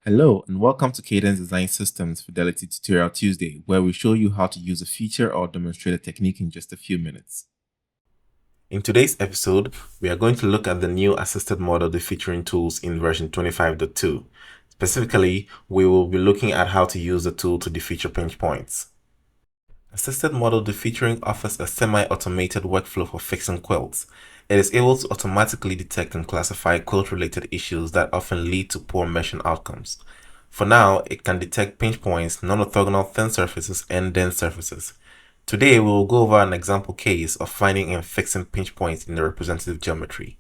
Hello and welcome to Cadence Design Systems Fidelity Tutorial Tuesday, where we show you how to use a feature or demonstrate a technique in just a few minutes. In today's episode, we are going to look at the new Assistant Model Defeaturing tools in version 25.2. Specifically, we will be looking at how to use the tool to defeature pinch points. Assistant Model Defeaturing offers a semi-automated workflow for fixing quilts. It is able to automatically detect and classify quilt-related issues that often lead to poor meshing outcomes. For now, it can detect pinch points, non-orthogonal thin surfaces, and dense surfaces. Today, we will go over an example case of finding and fixing pinch points in the representative geometry.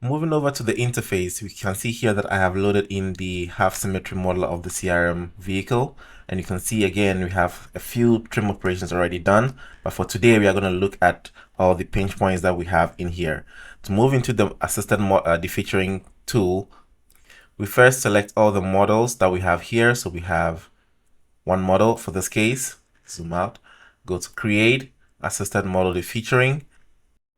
Moving over to the interface, we can see here that I have loaded in the half symmetry model of the CRM vehicle. And you can see again, we have a few trim operations already done. But for today, we are going to look at all the pinch points that we have in here. To move into the Assistant Defeaturing tool, we first select all the models that we have here. So we have one model for this case. Zoom out, go to Create, Assistant Model Defeaturing.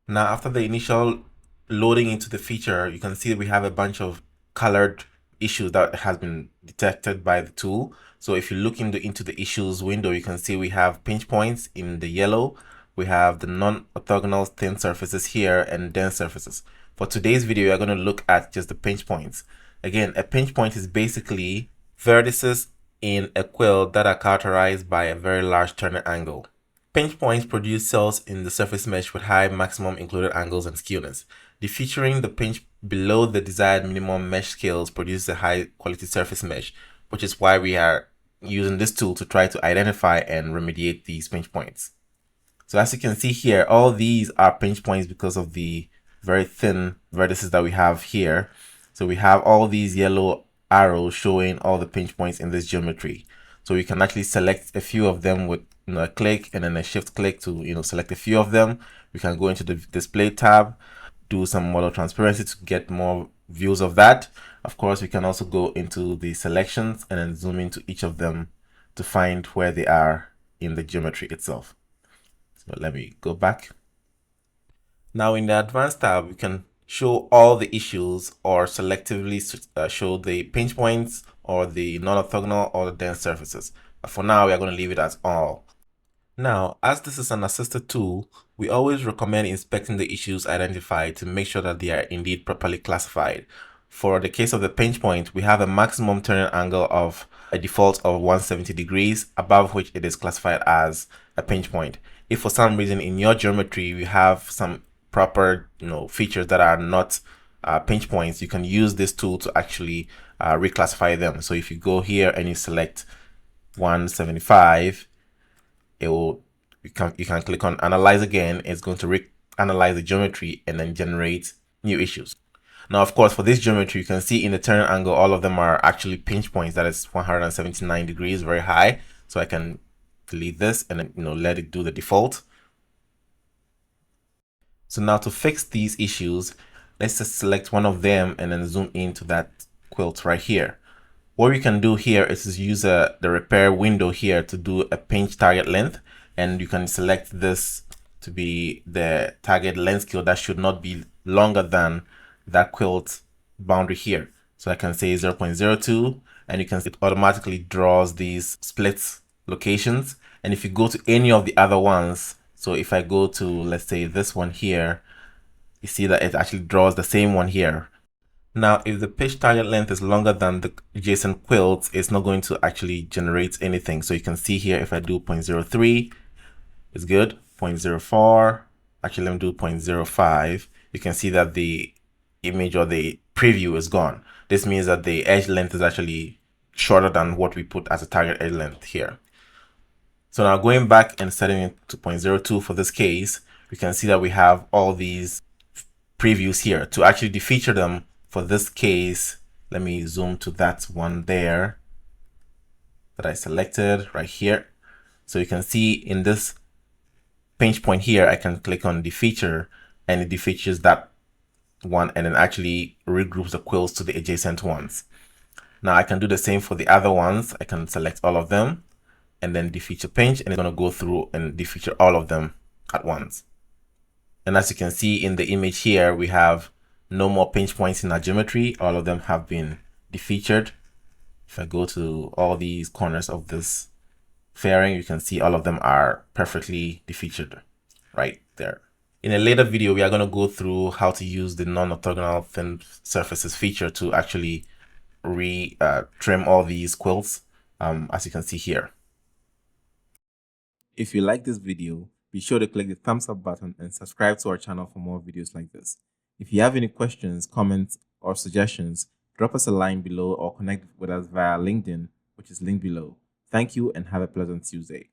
Now, after the initial loading into the feature, you can see we have a bunch of colored issues that has been detected by the tool. So if you look into the issues window, you can see we have pinch points in the yellow. We have the non-orthogonal thin surfaces here and dense surfaces. For today's video, we are going to look at just the pinch points. Again, a pinch point is basically vertices in a quilt that are characterized by a very large turning angle. Pinch points produce cells in the surface mesh with high maximum included angles and skewness. Defeaturing the pinch below the desired minimum mesh scales produces a high quality surface mesh, which is why we are using this tool to try to identify and remediate these pinch points. So as you can see here, all these are pinch points because of the very thin vertices that we have here. So we have all these yellow arrows showing all the pinch points in this geometry. So we can actually select a few of them with a click and then a shift click to select a few of them. We can go into the display tab, do some model transparency to get more views of that. Of course, we can also go into the selections and then zoom into each of them to find where they are in the geometry itself. So let me go back. Now in the advanced tab, we can show all the issues or selectively show the pinch points or the non-orthogonal or the dense surfaces. But for now, we are going to leave it as all. Now, as this is an assisted tool, we always recommend inspecting the issues identified to make sure that they are indeed properly classified. For the case of the pinch point, we have a maximum turning angle of a default of 170 degrees, above which it is classified as a pinch point. If for some reason in your geometry you have some proper features that are not pinch points, you can use this tool to actually reclassify them. So if you go here and you select 175, you can click on analyze again. It's going to analyze the geometry and then generate new issues. Now, of course, for this geometry, you can see in the turn angle, all of them are actually pinch points. That is 179 degrees, very high. So I can delete this and then let it do the default. So now to fix these issues, let's just select one of them and then zoom into that quilt right here. What we can do here is use the repair window here to do a pinch target length, and you can select this to be the target length scale that should not be longer than that quilt boundary here. So I can say 0.02, and you can see it automatically draws these splits locations. And if you go to any of the other ones, so if I go to, let's say this one here, you see that it actually draws the same one here. Now, if the pitch target length is longer than the adjacent quilts, it's not going to actually generate anything. So you can see here, if I do 0.03, it's good. 0.04, actually let me do 0.05. You can see that the image or the preview is gone. This means that the edge length is actually shorter than what we put as a target edge length here. So now going back and setting it to 0.02 for this case, we can see that we have all these previews here. To actually defeature them, for this case, let me zoom to that one there that I selected right here. So you can see in this pinch point here, I can click on defeature and it defeatures that one and then actually regroups the quills to the adjacent ones. Now I can do the same for the other ones. I can select all of them and then defeature pinch, and it's going to go through and defeature all of them at once. And as you can see in the image here, we have no more pinch points in our geometry. All of them have been defeatured. If I go to all these corners of this fairing, you can see all of them are perfectly defeatured right there. In a later video, we are going to go through how to use the non-orthogonal thin surfaces feature to actually trim all these quills, as you can see here. If you like this video, be sure to click the thumbs up button and subscribe to our channel for more videos like this. If you have any questions, comments, or suggestions, drop us a line below or connect with us via LinkedIn, which is linked below. Thank you and have a pleasant Tuesday.